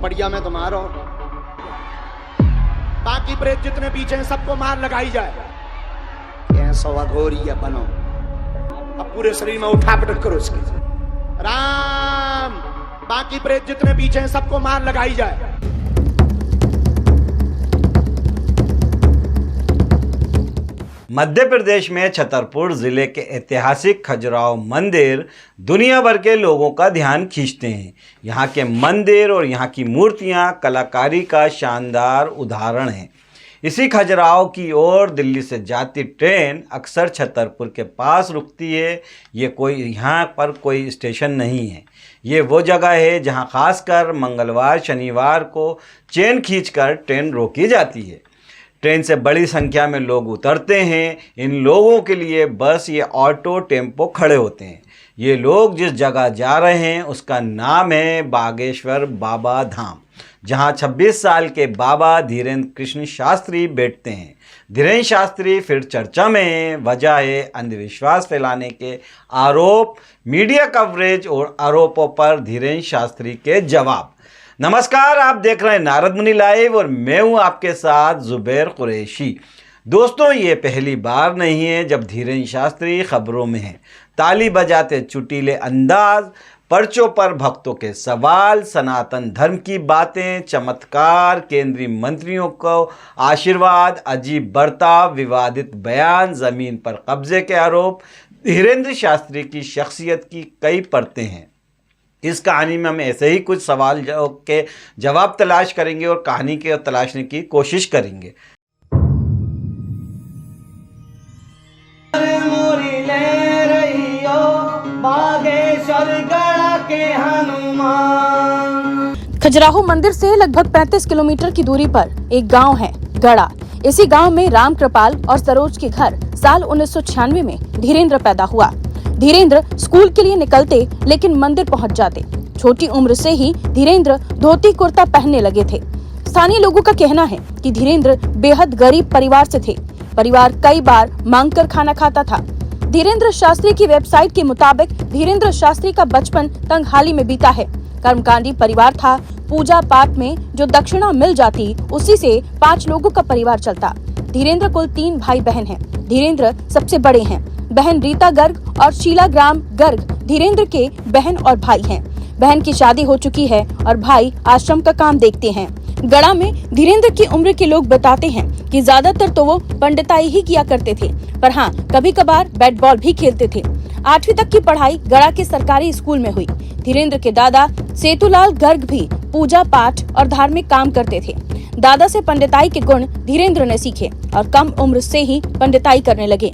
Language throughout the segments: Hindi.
बढ़िया मैं तुम्हारा हूं। बाकी प्रेत जितने पीछे हैं सबको मार लगाई जाए। कैसा अघोरी है बनो, अब पूरे शरीर में उठा पटक करो इसकी। राम, बाकी प्रेत जितने पीछे हैं सबको मार लगाई जाए। मध्य प्रदेश में छतरपुर जिले के ऐतिहासिक खजुराहो मंदिर दुनिया भर के लोगों का ध्यान खींचते हैं। यहाँ के मंदिर और यहाँ की मूर्तियाँ कलाकारी का शानदार उदाहरण हैं। इसी खजुराहो की ओर दिल्ली से जाती ट्रेन अक्सर छतरपुर के पास रुकती है। ये कोई यहाँ पर कोई स्टेशन नहीं है, ये वो जगह है जहाँ खासकर मंगलवार शनिवार को चेन खींचकर ट्रेन रोकी जाती है। ट्रेन से बड़ी संख्या में लोग उतरते हैं। इन लोगों के लिए बस या ऑटो टेम्पो खड़े होते हैं। ये लोग जिस जगह जा रहे हैं उसका नाम है बागेश्वर बाबा धाम, जहां 26 साल के बाबा धीरेन्द्र कृष्ण शास्त्री बैठते हैं। धीरेन्द्र शास्त्री फिर चर्चा में हैं। वजह है अंधविश्वास फैलाने के आरोप, मीडिया कवरेज और आरोपों पर धीरेन्द्र शास्त्री के जवाब। नमस्कार, आप देख रहे हैं नारद मुनि लाइव और मैं हूं आपके साथ जुबैर कुरैशी। दोस्तों, ये पहली बार नहीं है जब धीरेन्द्र शास्त्री खबरों में हैं। ताली बजाते चुटीले अंदाज, पर्चों पर भक्तों के सवाल, सनातन धर्म की बातें, चमत्कार, केंद्रीय मंत्रियों को आशीर्वाद, अजीब बर्ताव, विवादित बयान, ज़मीन पर कब्जे के आरोप। धीरेन्द्र शास्त्री की शख्सियत की कई परतें हैं। इस कहानी में हम ऐसे ही कुछ सवाल के जवाब तलाश करेंगे और कहानी के तलाशने की कोशिश करेंगे। खजुराहो मंदिर से लगभग 35 किलोमीटर की दूरी पर एक गांव है गड़ा। इसी गांव में राम कृपाल और सरोज के घर साल 1996 में धीरेन्द्र पैदा हुआ। धीरेन्द्र स्कूल के लिए निकलते लेकिन मंदिर पहुंच जाते। छोटी उम्र से ही धीरेन्द्र धोती कुर्ता पहनने लगे थे। स्थानीय लोगों का कहना है कि धीरेन्द्र बेहद गरीब परिवार से थे। परिवार कई बार मांगकर खाना खाता था। धीरेन्द्र शास्त्री की वेबसाइट के मुताबिक धीरेन्द्र शास्त्री का बचपन तंगहाली में बीता है। कर्मकांडी परिवार था। पूजा पाठ में जो दक्षिणा मिल जाती उसी से 5 लोगों का परिवार चलता। धीरेन्द्र कुल 3 भाई बहन हैं। धीरेन्द्र सबसे बड़े हैं। बहन रीता गर्ग और शीला ग्राम गर्ग धीरेन्द्र के बहन और भाई हैं। बहन की शादी हो चुकी है और भाई आश्रम का काम देखते हैं। गड़ा में धीरेन्द्र की उम्र के लोग बताते हैं कि ज्यादातर तो वो पंडिताई ही किया करते थे, पर हाँ कभी कभार बैट बॉल भी खेलते थे। 8वीं तक की पढ़ाई गड़ा के सरकारी स्कूल में हुई। धीरेन्द्र के दादा सेतुलाल गर्ग भी पूजा पाठ और धार्मिक काम करते थे। दादा से पंडिताई के गुण धीरेन्द्र ने सीखे और कम उम्र से ही पंडिताई करने लगे।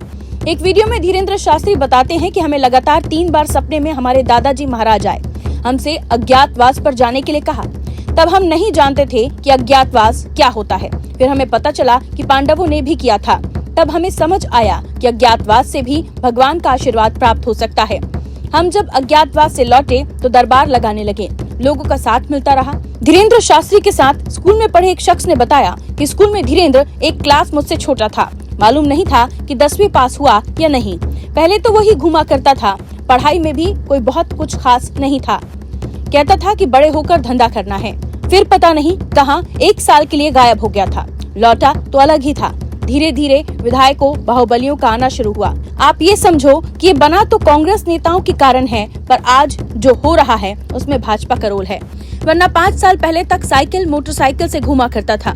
एक वीडियो में धीरेन्द्र शास्त्री बताते हैं कि हमें लगातार 3 बार सपने में हमारे दादाजी महाराज आए। हमसे अज्ञातवास पर जाने के लिए कहा। तब हम नहीं जानते थे कि अज्ञातवास क्या होता है। फिर हमें पता चला कि पांडवों ने भी किया था। तब हमें समझ आया कि अज्ञातवास से भी भगवान का आशीर्वाद प्राप्त हो सकता है। हम जब अज्ञातवास से लौटे तो दरबार लगाने लगे। लोगों का साथ मिलता रहा। धीरेन्द्र शास्त्री के साथ स्कूल में पढ़े एक शख्स ने बताया कि स्कूल में धीरेन्द्र एक क्लास मुझसे छोटा था। मालूम नहीं था कि 10वीं पास हुआ या नहीं। पहले तो वही घुमा करता था। पढ़ाई में भी कोई बहुत कुछ खास नहीं था। कहता था कि बड़े होकर धंधा करना है। फिर पता नहीं कहां 1 साल के लिए गायब हो गया था। लौटा तो अलग ही था। धीरे धीरे विधायकों बाहुबलियों का आना शुरू हुआ। आप ये समझो कि ये बना तो कांग्रेस नेताओं के कारण है, पर आज जो हो रहा है उसमें भाजपा का रोल है। वरना 5 साल पहले तक साइकिल मोटरसाइकिल से घुमा करता था।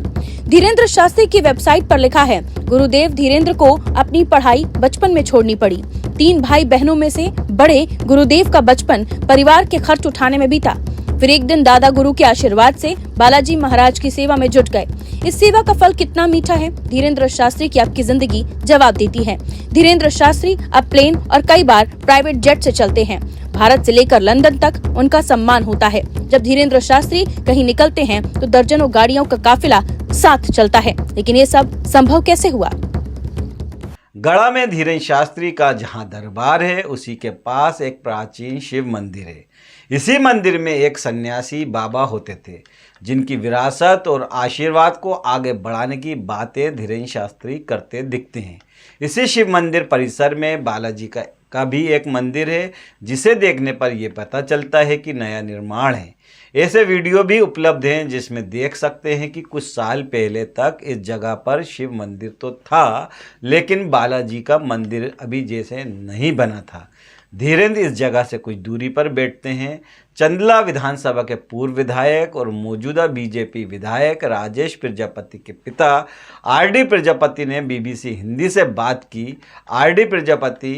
धीरेन्द्र शास्त्री की वेबसाइट पर लिखा है, गुरुदेव धीरेन्द्र को अपनी पढ़ाई बचपन में छोड़नी पड़ी। 3 भाई बहनों में से बड़े गुरुदेव का बचपन परिवार के खर्च उठाने में बीता। फिर एक दिन दादा गुरु के आशीर्वाद से बालाजी महाराज की सेवा में जुट गए। इस सेवा का फल कितना मीठा है, धीरेन्द्र शास्त्री की आपकी जिंदगी जवाब देती है। धीरेन्द्र शास्त्री अब प्लेन और कई बार प्राइवेट जेट से चलते हैं। भारत से लेकर लंदन तक उनका सम्मान होता है। जब धीरेन्द्र शास्त्री कहीं निकलते हैं तो दर्जनों गाड़ियों का काफिला साथ चलता है। लेकिन ये सब संभव कैसे हुआ? गड़ा में धीरेन्द्र शास्त्री का जहां दरबार है उसी के पास एक प्राचीन शिव मंदिर है। इसी मंदिर में एक सन्यासी बाबा होते थे जिनकी विरासत और आशीर्वाद को आगे बढ़ाने की बातें धीरेन्द्र शास्त्री करते दिखते हैं। इसी शिव मंदिर परिसर में बालाजी का भी एक मंदिर है जिसे देखने पर यह पता चलता है कि नया निर्माण है। ऐसे वीडियो भी उपलब्ध हैं जिसमें देख सकते हैं कि कुछ साल पहले तक इस जगह पर शिव मंदिर तो था, लेकिन बालाजी का मंदिर अभी जैसे नहीं बना था। धीरेन्द्र इस जगह से कुछ दूरी पर बैठते हैं। चंदला विधानसभा के पूर्व विधायक और मौजूदा बीजेपी विधायक राजेश प्रजापति के पिता आरडी प्रजापति ने बीबीसी हिंदी से बात की। आरडी प्रजापति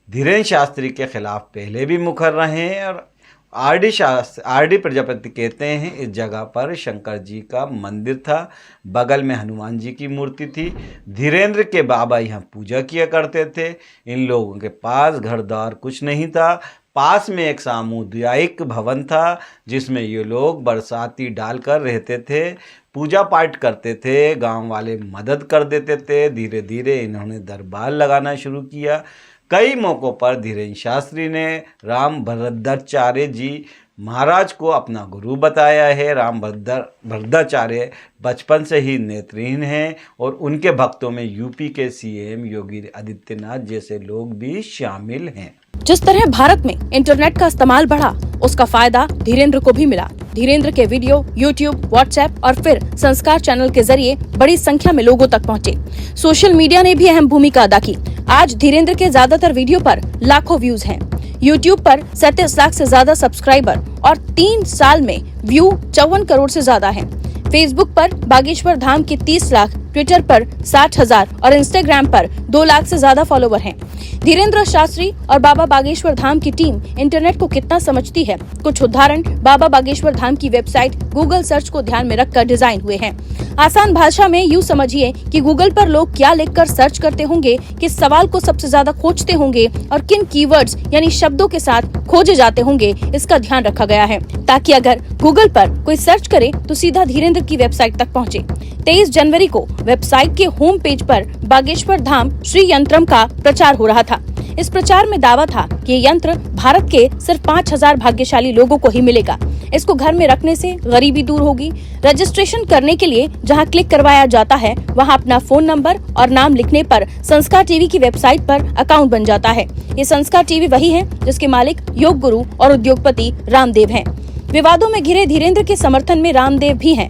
धीरेन्द्र शास्त्री के खिलाफ पहले भी मुखर रहे हैं और आरडी प्रजापति कहते हैं इस जगह पर शंकर जी का मंदिर था, बगल में हनुमान जी की मूर्ति थी। धीरेन्द्र के बाबा यहाँ पूजा किया करते थे। इन लोगों के पास घर द्वार कुछ नहीं था। पास में एक सामुदायिक भवन था जिसमें ये लोग बरसाती डालकर रहते थे, पूजा पाठ करते थे, गांव वाले मदद कर देते थे। धीरे धीरे इन्होंने दरबार लगाना शुरू किया। कई मौक़ों पर धीरेन्द्र शास्त्री ने राम भद्राचार्य जी महाराज को अपना गुरु बताया है। राम भद्राचार्य बचपन से ही नेत्रहीन हैं और उनके भक्तों में यूपी के सीएम योगी आदित्यनाथ जैसे लोग भी शामिल हैं। जिस तरह भारत में इंटरनेट का इस्तेमाल बढ़ा, उसका फायदा धीरेन्द्र को भी मिला। धीरेन्द्र के वीडियो यूट्यूब, व्हाट्सएप और फिर संस्कार चैनल के जरिए बड़ी संख्या में लोगों तक पहुंचे। सोशल मीडिया ने भी अहम भूमिका अदा की। आज धीरेन्द्र के ज्यादातर वीडियो पर लाखों व्यूज हैं। यूट्यूब पर 37 लाख से ज्यादा सब्सक्राइबर और 3 साल में व्यू 54 करोड़ से ज्यादा हैं। फेसबुक पर बागेश्वर धाम के 30 लाख, ट्विटर पर 60,000 और इंस्टाग्राम पर 2 लाख से ज्यादा फॉलोवर हैं। धीरेन्द्र शास्त्री और बाबा बागेश्वर धाम की टीम इंटरनेट को कितना समझती है, कुछ उदाहरण बाबा बागेश्वर धाम की वेबसाइट गूगल सर्च को ध्यान में रखकर डिजाइन हुए हैं। आसान भाषा में यूँ समझिए कि गूगल पर लोग क्या लिखकर सर्च करते होंगे, किस सवाल को सबसे ज्यादा खोजते होंगे और किन कीवर्ड्स यानी शब्दों के साथ खोजे जाते होंगे, इसका ध्यान रखा गया है ताकि अगर गूगल पर कोई सर्च करे तो सीधा धीरेन्द्र की वेबसाइट तक पहुंचे। 23 जनवरी को वेबसाइट के होम पेज पर बागेश्वर धाम श्री यंत्रम का प्रचार हो रहा था। इस प्रचार में दावा था कि ये यंत्र भारत के सिर्फ 5,000 भाग्यशाली लोगों को ही मिलेगा। इसको घर में रखने से गरीबी दूर होगी। रजिस्ट्रेशन करने के लिए जहां क्लिक करवाया जाता है वहां अपना फोन नंबर और नाम लिखने पर संस्कार टीवी की वेबसाइट पर अकाउंट बन जाता है। ये संस्कार टीवी वही है जिसके मालिक योग गुरु और उद्योगपति रामदेव हैं। विवादों में घिरे धीरेन्द्र के समर्थन में रामदेव भी हैं।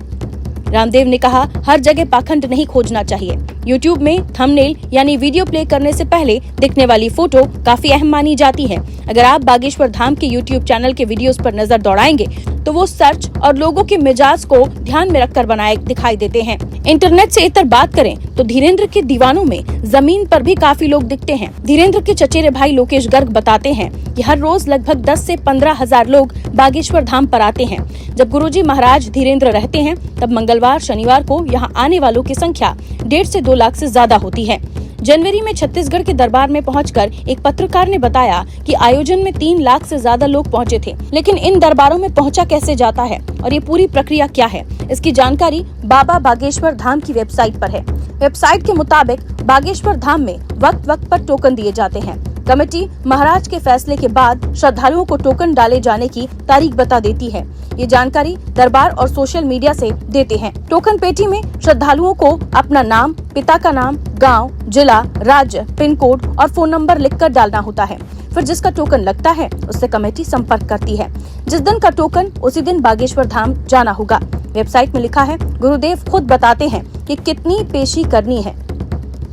रामदेव ने कहा, हर जगह पाखंड नहीं खोजना चाहिए। यूट्यूब में थंबनेल यानी वीडियो प्ले करने से पहले दिखने वाली फोटो काफी अहम मानी जाती है। अगर आप बागेश्वर धाम के यूट्यूब चैनल के वीडियोस पर नजर दौड़ाएंगे तो वो सर्च और लोगों के मिजाज को ध्यान में रखकर बनाए दिखाई देते हैं। इंटरनेट से इतर बात करें तो धीरेन्द्र के दीवानों में जमीन पर भी काफी लोग दिखते हैं। धीरेन्द्र के चचेरे भाई लोकेश गर्ग बताते हैं कि हर रोज लगभग 10 से 15,000 लोग बागेश्वर धाम पर आते हैं। जब गुरुजी महाराज धीरेन्द्र रहते हैं तब मंगलवार, शनिवार को यहाँ आने वालों की संख्या 1.5 से 2 लाख से ज्यादा होती है। जनवरी में छत्तीसगढ़ के दरबार में पहुंचकर एक पत्रकार ने बताया कि आयोजन में 3 लाख से ज्यादा लोग पहुंचे थे। लेकिन इन दरबारों में पहुंचा कैसे जाता है और ये पूरी प्रक्रिया क्या है, इसकी जानकारी बाबा बागेश्वर धाम की वेबसाइट पर है। वेबसाइट के मुताबिक बागेश्वर धाम में वक्त वक्त पर टोकन दिए जाते हैं। कमेटी महाराज के फैसले के बाद श्रद्धालुओं को टोकन डाले जाने की तारीख बता देती है। ये जानकारी दरबार और सोशल मीडिया से देते हैं। टोकन पेटी में श्रद्धालुओं को अपना नाम, पिता का नाम, गांव, जिला, राज्य, पिन कोड और फोन नंबर लिखकर डालना होता है। फिर जिसका टोकन लगता है उससे कमेटी संपर्क करती है। जिस दिन का टोकन उसी दिन बागेश्वर धाम जाना होगा। वेबसाइट में लिखा है, गुरुदेव खुद बताते हैं कि कितनी पेशी करनी है,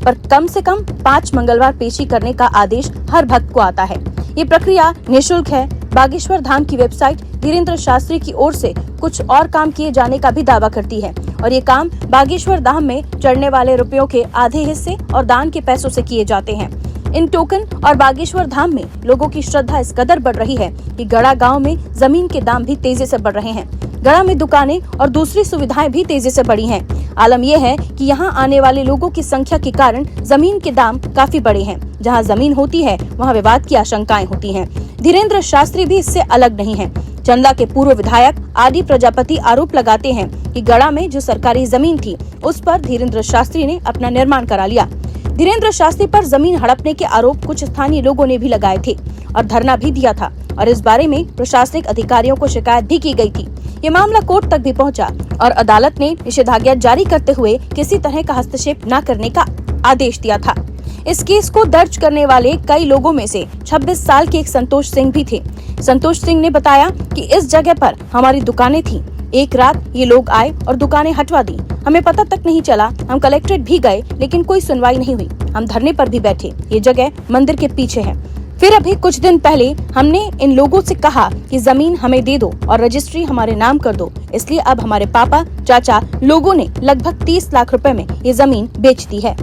पर कम से कम 5 मंगलवार पेशी करने का आदेश हर भक्त को आता है। ये प्रक्रिया निःशुल्क है। बागेश्वर धाम की वेबसाइट धीरेन्द्र शास्त्री की ओर से कुछ और काम किए जाने का भी दावा करती है और ये काम बागेश्वर धाम में चढ़ने वाले रुपयों के आधे हिस्से और दान के पैसों से किए जाते हैं। इन टोकन और बागेश्वर धाम में लोगों की श्रद्धा इस कदर बढ़ रही है कि गड़ा गांव में जमीन के दाम भी तेजी से बढ़ रहे हैं। गड़ा में दुकानें और दूसरी सुविधाएं भी तेजी से बढ़ी हैं। आलम यह है कि यहाँ आने वाले लोगों की संख्या के कारण जमीन के दाम काफी बढ़े हैं। जहाँ जमीन होती है वहाँ विवाद की आशंकाएं होती हैं। धीरेन्द्र शास्त्री भी इससे अलग नहीं है। चंदला के पूर्व विधायक आरडी प्रजापति आरोप लगाते हैं कि गड़ा में जो सरकारी जमीन थी उस पर धीरेन्द्र शास्त्री ने अपना निर्माण करा लिया। धीरेन्द्र शास्त्री पर जमीन हड़पने के आरोप कुछ स्थानीय लोगों ने भी लगाए थे और धरना भी दिया था और इस बारे में प्रशासनिक अधिकारियों को शिकायत भी की गई थी। ये मामला कोर्ट तक भी पहुंचा और अदालत ने निषेधाज्ञा जारी करते हुए किसी तरह का हस्तक्षेप न करने का आदेश दिया था। इस केस को दर्ज करने वाले कई लोगों में से 26 साल के एक संतोष सिंह भी थे। संतोष सिंह ने बताया कि इस जगह पर हमारी दुकानें थीं। एक रात ये लोग आए और दुकानें हटवा दी। हमें पता तक नहीं चला। हम कलेक्ट्रेट भी गए लेकिन कोई सुनवाई नहीं हुई। हम धरने पर भी बैठे। ये जगह मंदिर के पीछे है। फिर अभी कुछ दिन पहले हमने इन लोगों से कहा कि जमीन हमें दे दो और रजिस्ट्री हमारे नाम कर दो। इसलिए अब हमारे पापा, चाचा लोगों ने लगभग 30 लाख रुपए में ये जमीन बेच दी है।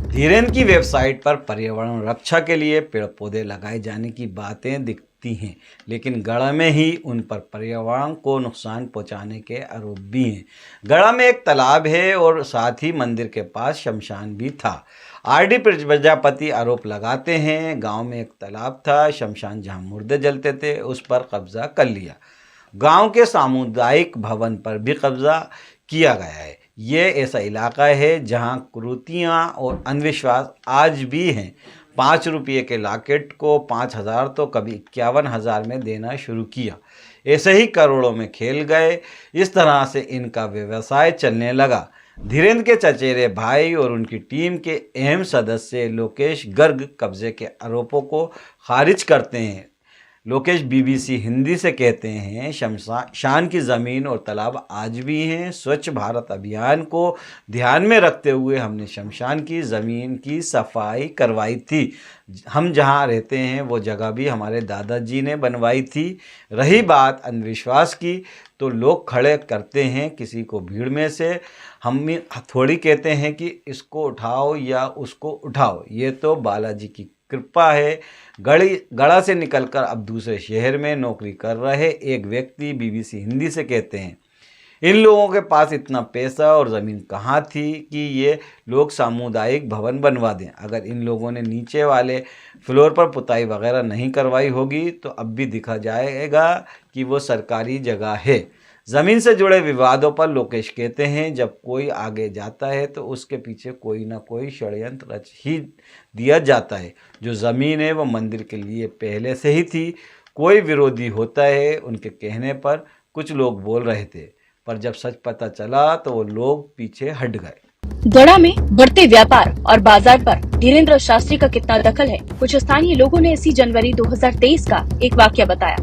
धीरेन्द्र की वेबसाइट पर पर्यावरण रक्षा के लिए पेड़ पौधे लगाए जाने की बातें दिखती हैं, लेकिन गढ़ा में ही उन पर पर्यावरण को नुकसान पहुंचाने के आरोप भी हैं। गढ़ा में एक तालाब है और साथ ही मंदिर के पास शमशान भी था। आरडी प्रजापति आरोप लगाते हैं, गांव में एक तालाब था, शमशान जहां मुर्दे जलते थे उस पर कब्जा कर लिया। गांव के सामुदायिक भवन पर भी कब्जा किया गया है। ये ऐसा इलाका है जहां कुरीतियाँ और अंधविश्वास आज भी हैं। 5 रुपये के लॉकेट को 5,000 तो कभी 51,000 में देना शुरू किया। ऐसे ही करोड़ों में खेल गए। इस तरह से इनका व्यवसाय चलने लगा। धीरेन्द्र के चचेरे भाई और उनकी टीम के अहम सदस्य लोकेश गर्ग कब्जे के आरोपों को खारिज करते हैं। लोकेश बीबीसी हिंदी से कहते हैं, शमशान की ज़मीन और तालाब आज भी हैं। स्वच्छ भारत अभियान को ध्यान में रखते हुए हमने शमशान की ज़मीन की सफाई करवाई थी। हम जहां रहते हैं वो जगह भी हमारे दादाजी ने बनवाई थी। रही बात अंधविश्वास की, तो लोग खड़े करते हैं किसी को भीड़ में से। हम थोड़ी कहते हैं कि इसको उठाओ या उसको उठाओ। ये तो बालाजी की कृपा है। गढ़ा से निकलकर अब दूसरे शहर में नौकरी कर रहे एक व्यक्ति बीबीसी हिंदी से कहते हैं, इन लोगों के पास इतना पैसा और ज़मीन कहाँ थी कि ये लोग सामुदायिक भवन बनवा दें। अगर इन लोगों ने नीचे वाले फ्लोर पर पुताई वगैरह नहीं करवाई होगी तो अब भी दिखा जाएगा कि वो सरकारी जगह है। ज़मीन से जुड़े विवादों पर लोकेश कहते हैं, जब कोई आगे जाता है तो उसके पीछे कोई ना कोई षड्यंत्र रच ही दिया जाता है। जो ज़मीन है वो मंदिर के लिए पहले से ही थी। कोई विरोधी होता है, उनके कहने पर कुछ लोग बोल रहे थे, पर जब सच पता चला तो वो लोग पीछे हट गए। गढ़ा में बढ़ते व्यापार और बाजार पर धीरेन्द्र शास्त्री का कितना दखल है, कुछ स्थानीय लोगों ने इसी जनवरी 2023 का एक वाकया बताया।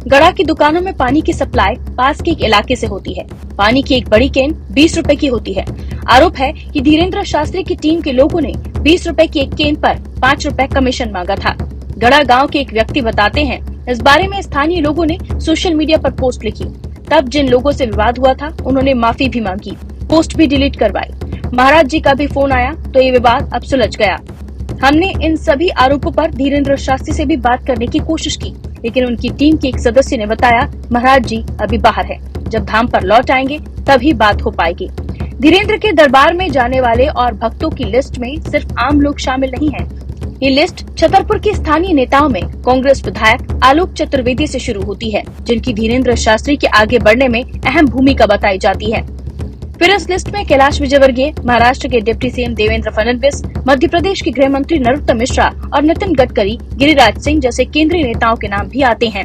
गढ़ा की दुकानों में पानी की सप्लाई पास के एक इलाके से होती है। पानी की एक बड़ी कैन 20 रुपए की होती है। आरोप है कि धीरेन्द्र शास्त्री की टीम के लोगों ने 20 रुपए की एक कैन पर 5 रुपए कमीशन मांगा था। गढ़ा गांव के एक व्यक्ति बताते हैं, इस बारे में स्थानीय लोगों ने सोशल मीडिया पर पोस्ट लिखी। तब जिन लोगों से विवाद हुआ था उन्होंने माफी भी मांगी, पोस्ट भी डिलीट करवाई। महाराज जी का भी फोन आया तो ये विवाद अब सुलझ गया। हमने इन सभी आरोपों पर धीरेन्द्र शास्त्री से भी बात करने की कोशिश की, लेकिन उनकी टीम के एक सदस्य ने बताया, महाराज जी अभी बाहर है, जब धाम पर लौट आएंगे तभी बात हो पाएगी। धीरेन्द्र के दरबार में जाने वाले और भक्तों की लिस्ट में सिर्फ आम लोग शामिल नहीं हैं। ये लिस्ट छतरपुर के स्थानीय नेताओं में कांग्रेस विधायक आलोक चतुर्वेदी से शुरू होती है, जिनकी धीरेन्द्र शास्त्री के आगे बढ़ने में अहम भूमिका बताई जाती है। फिर इस लिस्ट में कैलाश विजयवर्गीय, महाराष्ट्र के डिप्टी सीएम देवेंद्र फडणवीस, मध्य प्रदेश के गृह मंत्री नरोत्तम मिश्रा और नितिन गडकरी, गिरिराज सिंह जैसे केंद्रीय नेताओं के नाम भी आते हैं।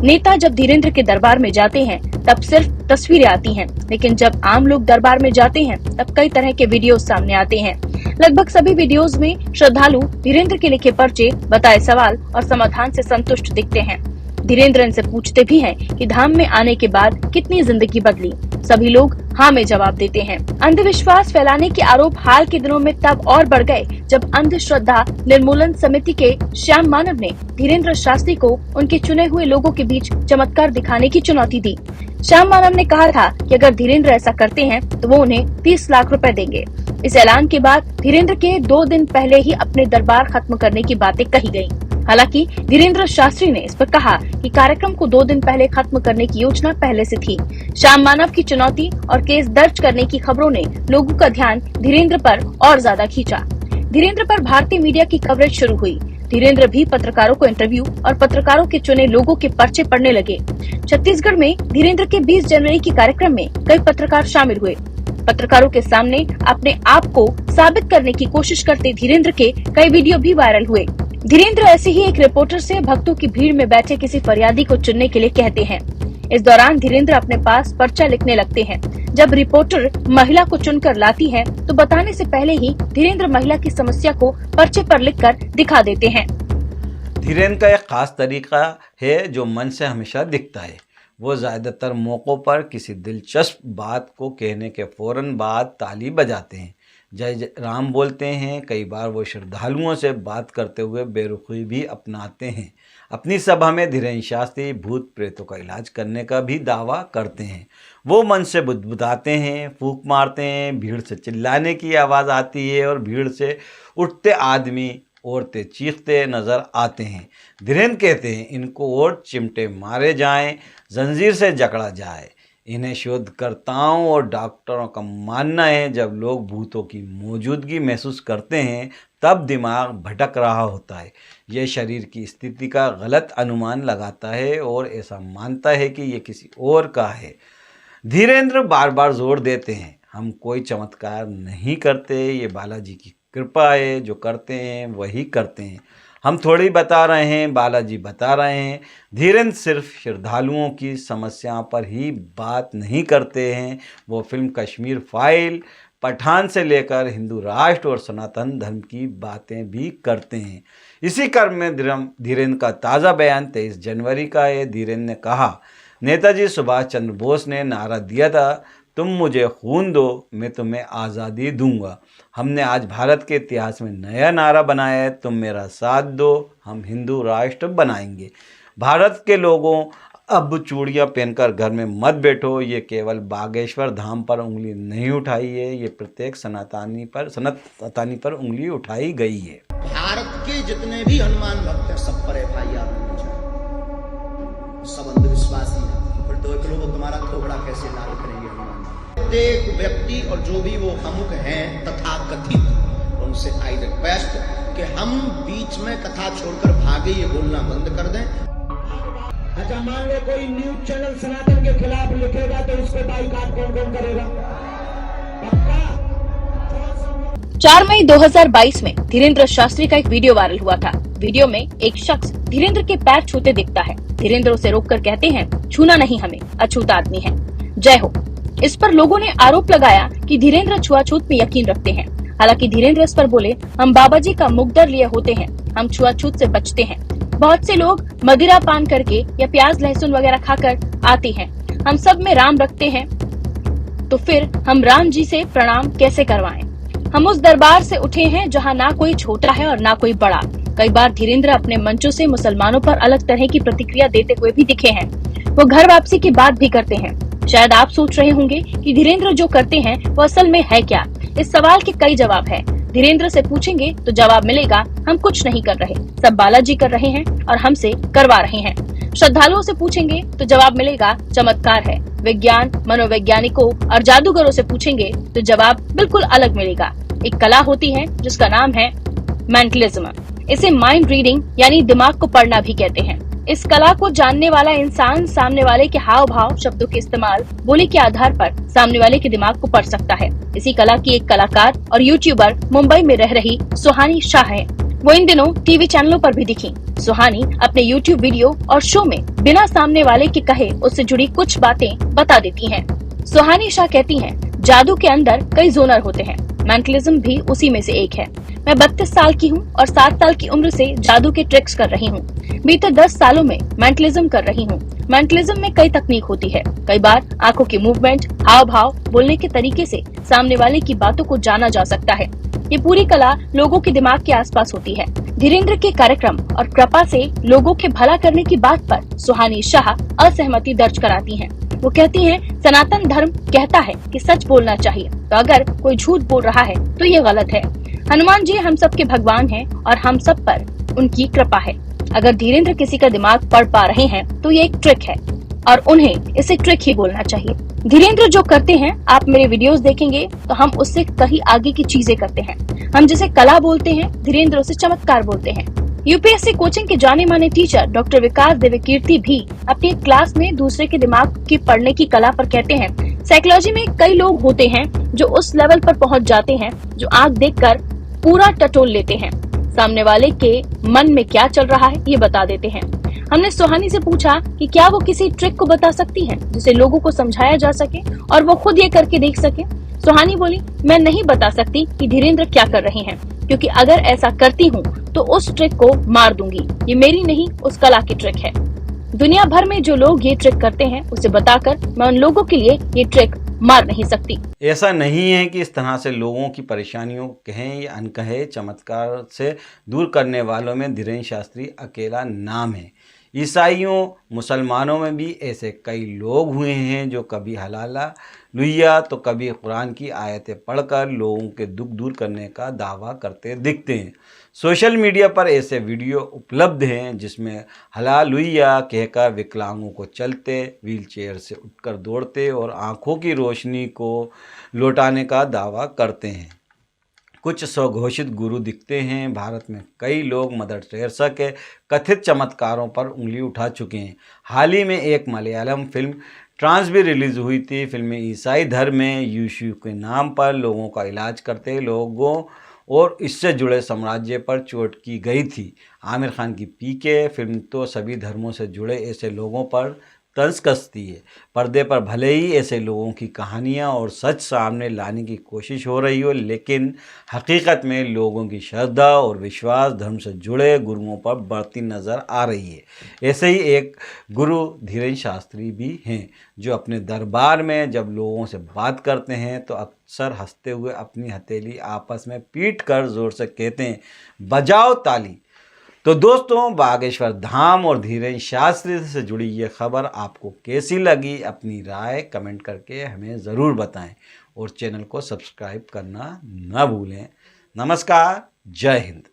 नेता जब धीरेन्द्र के दरबार में जाते हैं तब सिर्फ तस्वीरें आती हैं, लेकिन जब आम लोग दरबार में जाते हैं तब कई तरह के वीडियोस सामने आते हैं। लगभग सभी वीडियोस में श्रद्धालु धीरेन्द्र के लिखे पर्चे, बताए सवाल और समाधान से संतुष्ट दिखते हैं। धीरेन्द्र इनसे पूछते भी हैं कि धाम में आने के बाद कितनी जिंदगी बदली। सभी लोग हाँ में जवाब देते हैं। अंधविश्वास फैलाने के आरोप हाल के दिनों में तब और बढ़ गए जब अंधश्रद्धा निर्मूलन समिति के श्याम मानव ने धीरेन्द्र शास्त्री को उनके चुने हुए लोगों के बीच चमत्कार दिखाने की चुनौती दी। श्याम मानव ने कहा था कि अगर धीरेन्द्र ऐसा करते हैं तो वो उन्हें 30 लाख रुपए देंगे। इस ऐलान के बाद धीरेन्द्र के 2 दिन पहले ही अपने दरबार खत्म करने की बातें कही गयी। हालांकि धीरेन्द्र शास्त्री ने इस पर कहा कि कार्यक्रम को 2 दिन पहले खत्म करने की योजना पहले से थी। श्याम मानव की चुनौती और केस दर्ज करने की खबरों ने लोगों का ध्यान धीरेन्द्र पर और ज्यादा खींचा। धीरेन्द्र पर भारतीय मीडिया की कवरेज शुरू हुई। धीरेन्द्र भी पत्रकारों को इंटरव्यू और पत्रकारों के चुने लोगों के पर्चे पढ़ने लगे। छत्तीसगढ़ में धीरेन्द्र के 20 जनवरी के कार्यक्रम में कई पत्रकार शामिल हुए। पत्रकारों के सामने अपने आप को साबित करने की कोशिश करते धीरेन्द्र के कई वीडियो भी वायरल हुए। धीरेन्द्र ऐसे ही एक रिपोर्टर से भक्तों की भीड़ में बैठे किसी फरियादी को चुनने के लिए कहते हैं। इस दौरान धीरेन्द्र अपने पास पर्चा लिखने लगते हैं। जब रिपोर्टर महिला को चुनकर लाती है तो बताने से पहले ही धीरेन्द्र महिला की समस्या को पर्चे पर लिखकर दिखा देते हैं। धीरेन्द्र का एक खास तरीका है जो मन से हमेशा दिखता है। वो ज़्यादातर मौक़ों पर किसी दिलचस्प बात को कहने के फ़ौरन बाद ताली बजाते हैं, जय राम बोलते हैं। कई बार वो श्रद्धालुओं से बात करते हुए बेरुखी भी अपनाते हैं। अपनी सभा में धीरेन्द्र शास्त्री भूत प्रेतों का इलाज करने का भी दावा करते हैं। वो मन से बुदबुदाते हैं, फूंक मारते हैं, भीड़ से चिल्लाने की आवाज़ आती है और भीड़ से उठते आदमी औरतें चीखते नज़र आते हैं। धीरेन्द्र कहते हैं इनको और चिमटे मारे जाएं, जंजीर से जकड़ा जाए। इन्हें शोधकर्ताओं और डॉक्टरों का मानना है जब लोग भूतों की मौजूदगी महसूस करते हैं तब दिमाग भटक रहा होता है। यह शरीर की स्थिति का गलत अनुमान लगाता है और ऐसा मानता है कि ये किसी और का है। धीरेन्द्र बार बार जोर देते हैं हम कोई चमत्कार नहीं करते, ये बालाजी की कृपा है, जो करते हैं वही करते हैं। हम थोड़ी बता रहे हैं, बालाजी बता रहे हैं। धीरेन्द्र सिर्फ श्रद्धालुओं की समस्याओं पर ही बात नहीं करते हैं, वो फिल्म कश्मीर फाइल, पठान से लेकर हिंदू राष्ट्र और सनातन धर्म की बातें भी करते हैं। इसी क्रम में धीरेन्द्र का ताज़ा बयान 23 जनवरी का है। धीरेन्द्र ने कहा, नेताजी सुभाष चंद्र बोस ने नारा दिया था, तुम मुझे खून दो मैं तुम्हें आज़ादी दूंगा। हमने आज भारत के इतिहास में नया नारा बनाया है, तुम मेरा साथ दो, हम हिंदू राष्ट्र बनाएंगे। भारत के लोगों, अब चूड़ियाँ पहनकर घर में मत बैठो। ये केवल बागेश्वर धाम पर उंगली नहीं उठाई है, ये प्रत्येक सनातनी पर उंगली उठाई गई है। भारत के जितने भी हनुमान भक्त हैं सब पर FIR होनी चाहिए। सब अंधविश्वासी है, फिर तो एक लोग तुम्हारा थोबड़ा कैसे लाल करेंगे हनुमान। प्रत्येक व्यक्ति और जो भी वो अमुक हैं तथाकथित, उनसे आई रिक्वेस्ट कि हम बीच में कथा छोड़कर भागे ये बोलना बंद कर दें। अच्छा, मान लो कोई न्यूज चैनल सनातन के खिलाफ लिखेगा तो उसको बाइकाट कौन कौन करेगा? 4 मई 2022 में धीरेन्द्र शास्त्री का एक वीडियो वायरल हुआ था। वीडियो में एक शख्स धीरेन्द्र के पैर छूते दिखता है। धीरेन्द्र उसे रोककर कहते हैं, छूना नहीं हमें, अछूत आदमी है, जय हो। इस पर लोगों ने आरोप लगाया कि धीरेन्द्र छुआछूत में यकीन रखते हैं। हालांकि धीरेन्द्र इस पर बोले, हम बाबा जी का मुकद्दर लिए होते हैं, हम छुआछूत से बचते हैं। बहुत से लोग मदिरा पान करके या प्याज लहसुन वगैरह खाकर आते हैं, हम सब में राम रखते हैं, तो फिर हम राम जी से प्रणाम कैसे करवाएं? हम उस दरबार से उठे हैं जहां ना कोई छोटा है और ना कोई बड़ा। कई बार धीरेन्द्र अपने मंचों से मुसलमानों पर अलग तरह की प्रतिक्रिया देते हुए भी दिखे हैं। वो घर वापसी की बात भी करते हैं। शायद आप सोच रहे होंगे कि धीरेन्द्र जो करते हैं वो असल में है क्या? इस सवाल के कई जवाब है। धीरेन्द्र से पूछेंगे तो जवाब मिलेगा, हम कुछ नहीं कर रहे, सब बालाजी कर रहे हैं और हमसे करवा रहे हैं। श्रद्धालुओं से पूछेंगे तो जवाब मिलेगा, चमत्कार है। विज्ञान, मनोवैज्ञानिकों और जादूगरों से पूछेंगे तो जवाब बिल्कुल अलग मिलेगा। एक कला होती है जिसका नाम है मेंटलिज्म। इसे माइंड रीडिंग यानी दिमाग को पढ़ना भी कहते हैं। इस कला को जानने वाला इंसान सामने वाले के हाव भाव, शब्दों के इस्तेमाल, बोली के आधार पर सामने वाले के दिमाग को पढ़ सकता है। इसी कला की एक कलाकार और यूट्यूबर मुंबई में रह रही सुहानी शाह है। वो इन दिनों टीवी चैनलों पर भी दिखी। सुहानी अपने यूट्यूब वीडियो और शो में बिना सामने वाले के कहे उससे जुड़ी कुछ बातें बता देती हैं। सुहानी शाह कहती हैं, जादू के अंदर कई जोनर होते हैं, मेंटलिज्म भी उसी में से एक है। मैं 32 साल की हूँ और 7 साल की उम्र से जादू के ट्रिक्स कर रही हूँ। बीते 10 सालों में मेंटलिज्म कर रही हूँ। मेंटलिज्म में कई तकनीक होती है। कई बार आंखों की मूवमेंट, हाव भाव, बोलने के तरीके से सामने वाले की बातों को जाना जा सकता है। ये पूरी कला लोगों के दिमाग के आसपास होती है। धीरेन्द्र के कार्यक्रम और कृपा से लोगों के भला करने की बात पर सुहानी शाह असहमति दर्ज कराती हैं। वो कहती हैं, सनातन धर्म कहता है कि सच बोलना चाहिए, तो अगर कोई झूठ बोल रहा है तो ये गलत है। हनुमान जी हम सब के भगवान हैं और हम सब पर उनकी कृपा है। अगर धीरेन्द्र किसी का दिमाग पढ़ पा रहे हैं तो ये एक ट्रिक है और उन्हें इसे ट्रिक ही बोलना चाहिए। धीरेन्द्र जो करते हैं, आप मेरे वीडियोस देखेंगे तो हम उससे कहीं आगे की चीजें करते हैं। हम जिसे कला बोलते हैं, धीरेन्द्र उसे चमत्कार बोलते हैं। यूपीएससी कोचिंग के जाने माने टीचर डॉक्टर विकास देवकीर्ति भी अपनी क्लास में दूसरे के दिमाग की पढ़ने की कला पर कहते हैं, साइकोलॉजी में कई लोग होते हैं जो उस लेवल पर पहुंच जाते हैं जो आंख देखकर पूरा टटोल लेते हैं, सामने वाले के मन में क्या चल रहा है ये बता देते हैं। हमने सुहानी से पूछा कि क्या वो किसी ट्रिक को बता सकती है जिसे लोगों को समझाया जा सके और वो खुद ये करके देख सके। सुहानी बोली, मैं नहीं बता सकती कि धीरेन्द्र क्या कर रहे हैं, क्योंकि अगर ऐसा करती हूँ तो उस ट्रिक को मार दूंगी। ये मेरी नहीं, उस कला की ट्रिक है। दुनिया भर में जो लोग ये ट्रिक करते हैं उसे बताकर मैं उन लोगों के लिए ये ट्रिक मार नहीं सकती। ऐसा नहीं है कि इस तरह से लोगों की परेशानियों कहें या अनकहे चमत्कार से दूर करने वालों में धीरेन्द्र शास्त्री अकेला नाम है। ईसाइयों मुसलमानों में भी ऐसे कई लोग हुए हैं जो कभी हलाला लुहिया तो कभी कुरान की आयतें पढ़कर लोगों के दुख दूर करने का दावा करते दिखते हैं। सोशल मीडिया पर ऐसे वीडियो उपलब्ध हैं जिसमें हलालुहिया कहकर विकलांगों को चलते, व्हीलचेयर से उठकर दौड़ते और आँखों की रोशनी को लौटाने का दावा करते हैं। कुछ स्वघोषित गुरु दिखते हैं। भारत में कई लोग मदर टेरेसा के कथित चमत्कारों पर उंगली उठा चुके हैं। हाल ही में एक मलयालम फिल्म ट्रांस भी रिलीज़ हुई थी। फिल्म में ईसाई धर्म में यीशु के नाम पर लोगों का इलाज करते लोगों और इससे जुड़े साम्राज्य पर चोट की गई थी। आमिर खान की पीके फिल्म तो सभी धर्मों से जुड़े ऐसे लोगों पर तंज कसती है। पर्दे पर भले ही ऐसे लोगों की कहानियाँ और सच सामने लाने की कोशिश हो रही हो, लेकिन हकीकत में लोगों की श्रद्धा और विश्वास धर्म से जुड़े गुरुओं पर बढ़ती नज़र आ रही है। ऐसे ही एक गुरु धीरेन्द्र शास्त्री भी हैं जो अपने दरबार में जब लोगों से बात करते हैं तो अक्सर हंसते हुए अपनी हथेली आपस में पीट कर ज़ोर से कहते हैं, बजाओ ताली। तो दोस्तों, बागेश्वर धाम और धीरेन्द्र शास्त्री से जुड़ी ये खबर आपको कैसी लगी? अपनी राय कमेंट करके हमें ज़रूर बताएं और चैनल को सब्सक्राइब करना न भूलें। नमस्कार, जय हिंद।